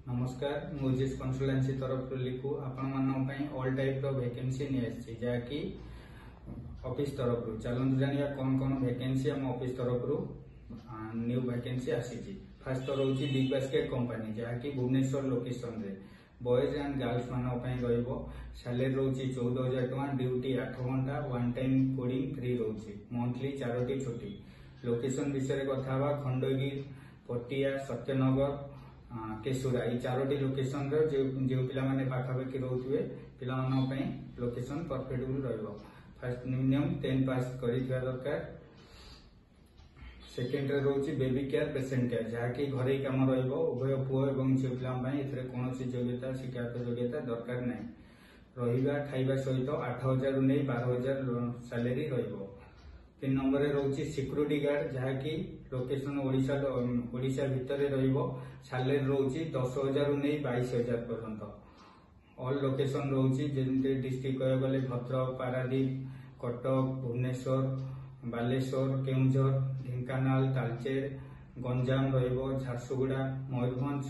नमस्कार मुझे कंसल्टेंसी तरफ लिखु आपण ऑल टाइप रो वैकेंसी नहीं जहाँकि ऑफिस तरफ चलते जानिया कौन कौन वैकेंसी आम ऑफिस तरफ न्यू वैकेंसी आसी। फास्ट तो रोची बिग बास्केट कंपनी जहाँकि भुवनेश्वर लोकेशन रे बॉयज एंड गर्ल्स मान सैलरी रोची 14,000 टका, ड्यूटी 8 घंटा, वन टाइम कोडिंग फ्री रोची, मंथली 4टी छुट्टी। लोकेशन विषय कथा खंडगिरी, पटिया, सत्यनगर, केशुरा ये 4टी लोकेशन जो पिलाने पाखापाखि रोथे पे लोकेशन परफेक्टेबल रहिबो। फर्स्ट मिनिमम 10 पास करी दरकार। सेकेंड रे रोची बेबी केयर, पेशेंट केयर जहाँकि घरे कम रहिबो। उभय पुओ एवं झियो पिला कौन योग्यता शिक्षागत योग्यता दरकार नहीं। रहिबा खाइबा सहित 8,000 रु नहीं 12,000 सैलरी रहिबो। 3 नंबर रे रोची सिक्यूरिटी गार्ड जहाँकि लोकेशन ओडिशा भितर रहिबो। सैलरी रोची 10,000 रु नहीं 22,000 पर्यंत। ऑल लोकेशन रोची जेमते डिस्ट्रिक्ट कह गले भद्रक, पारादीप, कटक, भुवनेश्वर, बालेश्वर, केउझर, ढेंकानाल, तालचेर, गंजाम रहिबो, झारसुगुड़ा, मयूरभंज,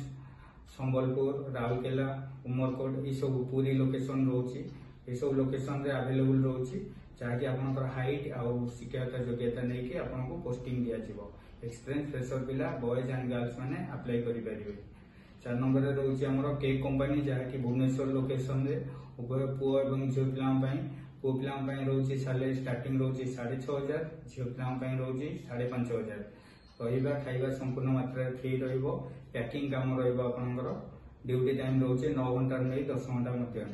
संबलपुर, राउरकेला, उमरकोट ये सब पूरी लोकेशन रोची। ये सब लोकेशन रे अवेलेबल रोची जहाँकि आपनकर हाइट आउ शिक्षागत योग्यता नहीं कि आपनको पोस्टिंग दिया जिवो। एक्सपीरियंस फ्रेशर पिला बॉयज एंड गर्ल्स माने अप्लाई करि परिबे। 4 नंबर रे रोची हमरो केक कंपनी जहाँकि भुवनेश्वर लोकेशन रे उभय पुओ एवं झियो पिला पुओ पिला रोची सैलरी स्टार्टिंग रोची 6,500, झियो पिला रोची 5,500। रहिबा खाइबा संपूर्ण मात्रा फ्री रहिबो। पैकिंग काम रहिबो आपनकर। ड्यूटी टाइम रोची 9 घंटा नहीं 10 घंटा मध्य।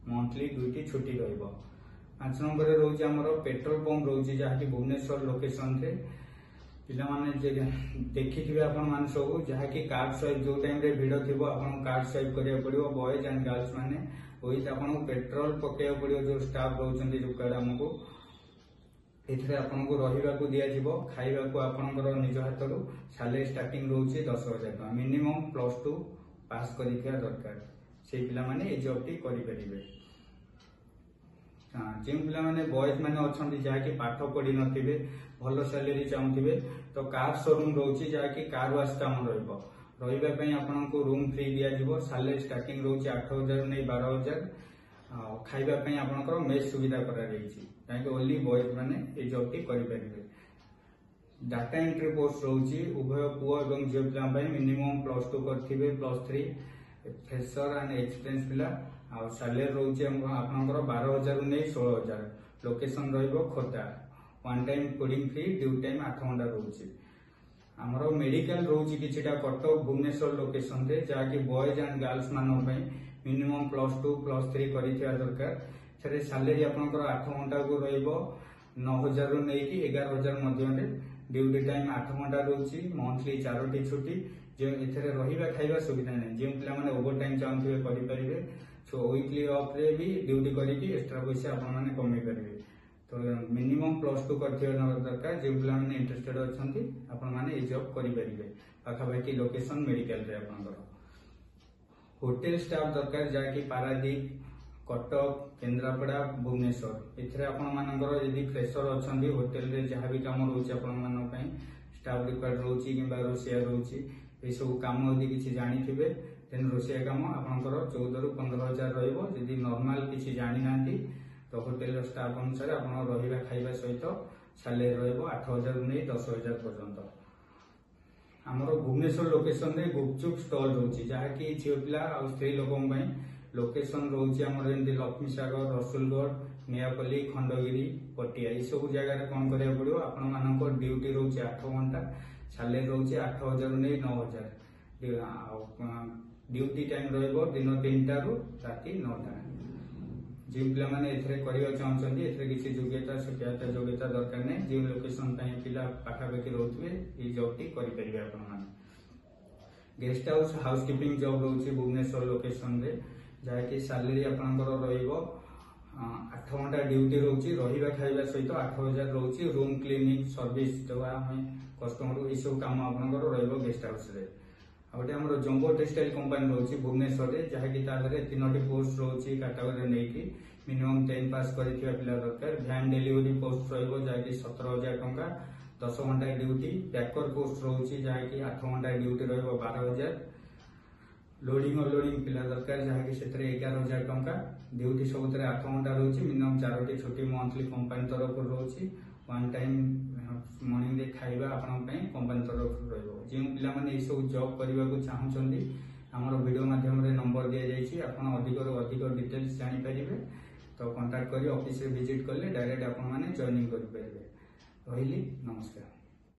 मंथली 2टी छुट्टी रहिबो। 5 नंबर रे रोची हमरो पेट्रोल पंप रोची जहाँकि भुवनेश्वर लोकेशन रे पिला माने देखिथिबे आपण मान सब जहाँकि कार्ड स्वाइप जो टाइम रे भिड़ थिबो आपण कार्ड स्वाइप करिया पड़िबो। बॉयज एंड गर्ल्स माने ओई आपण पेट्रोल पकेया पड़िबो। जो स्टाफ रहउछन्ती जो कार्ड हमको एथरे आपण को रहिबा को दिया जिवो। खाइबा को आपनकर निज हातरू सैलरी स्टार्टिंग रोची 10,000 टका। मिनिमम +2 पास करिथिया दरकार। से पिला माने ए जॉब टी करि परिबे। जो पिला बॉयज मैंने अच्छा जहाँकि पाठ पढ़ी नथिबे भल सैलरी चाहूबे तो कार शोरूम रोची जहाँकि कार वाश काम रही आपको रूम फ्री दिज्व। सैलरी स्टार्टिंग रोची 8,000 नहीं 12,000। खाइबापी आपंकर मेस सुविधा करें ओनली बॉयज मैंने जॉब टी करें। डाटा एंट्री पोस्ट रोची उभय पुओ और झियो पिला मिनिमम +2 करथिबे, +3 फ्रेशर एंड एक्सपीरियंस पिला। आ सैलरी रोची आपनकर 12,000 रु नहीं 16,000। लोकेशन रहिबो Khordha. One time coding free, due time 8 घंटा रोची। हमरो मेडिकल रोची किछिटा कटक भुवनेश्वर लोकेशन रे जहाँकि बॉयज एंड गर्ल्स मान मिनिमम +2 +3 करिथिया दरकार। सेरे सैलरी आपनकर 8 घंटा को रहिबो 9,000 रु नहीं 11,000 मध्य। ड्यूटी टाइम 8 घंटा रोची, मंथली 4टी छुट्टी। जो एथरे रहिबा खाइबा सुविधा नहीं। जो पिला माने ओवर टाइम चाहथिबे करि परिबे। सो वीकली ऑफ रे भी ड्यूटी करिकि एक्स्ट्रा पैसा आपण माने कमे परिबे। तो मिनिमम +2 करथिबा दरकार। जो पिला माने इंटरेस्टेड अछंती आपण माने ए जॉब करि परिबे। पाखापाखि लोकेशन मेडिकल रे आपनकर। होटल स्टाफ दरकार जहाँकि पारादीप, कटक, केन्द्रापड़ा, भुवनेश्वर एथरे आपण मानकर यदि फ्रेशर अछंती होटल रे जहाँ भी काम रोची आपण मान पई स्टाफ रिक्वायर्ड रोची किबा रोसिया रोची ए सब काम यदि किछि जानिथिबे देन रोसिया काम आपनकर 14 रु 15,000 रहिबो। यदि नॉर्मल किछि जानि नांती तो होटल स्टाफ अनुसार आपण रहिबा खाइबा सहित सैलरी रहिबो 8,000 रु नहीं 10,000 पर्यंत। हमरो भुवनेश्वर लोकेशन रे गुपचुप स्टॉल रोची जहाँकि झियो पिला आ स्त्री लोकन पई लोकेशन रोची हमर एंती लक्ष्मी सागर, रसुलगढ़, नेयापल्ली, खंडगिरी, पटिया ये सब जगह कौन करिया पड़िबो। आपण मानक ड्यूटी रोची 8 घंटा, सैलरी रोची 8,000 रु नहीं 9,000। ड्यूटी टाइम रहिबो दिन 3टा रु राति 9टा। जो पिला माने एथरे करिया चाहछन्ती एथरे किछि योग्यता शिक्षागत योग्यता दरकार नै। जो लोकेशन पई पिला पाखापाखि रहउथबे ए जॉब टी करि परिबे आपण माने। गेस्ट हाउस हाउसकीपिंग जॉब रोची भुवनेश्वर लोकेशन रे जहाँकि सैलरी आपनकर रहिबो 8 घंटा ड्यूटी रोची। रहिबा खाइबा सहित 8,000 रोची। रूम क्लीनिंग सर्विस देवा हमें कस्टमर ये सब काम आपनकर रहिबो गेस्ट हाउस रे। आउटे हमरो जंबो टेक्सटाइल कंपनी रोची भुवनेश्वर रे जहाँकि तादरे 3टी पोस्ट रोची कैटेगरी नेकी। मिनिमम 10 पास करिथिबा पिला दरकार। वैन डिलीवरी पोस्ट रहिबो जहाँकि 17,000 टंका, 10 घंटा ड्यूटी। पैकर पोस्ट रोची जहाँकि 8 घंटा ड्यूटी रहिबो 12,000। लोडिंग अनलोडिंग पिला दरकार जहाँकि से 11,000 टंका ड्यूटी सब 8 घंटा रोचे मिनिमम 4टी छुट्टी मंथली कंपनी तरफ रोचे वन टाइम मॉर्निंग रे खाइबा आपन पे कंपनी तरफ रहबो जे पिला माने ए सब जॉब करबा को चाहछन्ती हमर वीडियो माध्यम रे नंबर दिया जायछि आपन अधिक डिटेल्स जानि परिबे तो कांटेक्ट करी ऑफिस रे विजिट करले डायरेक्ट आपन माने जॉइनिंग करि परिबे रहिली नमस्कार।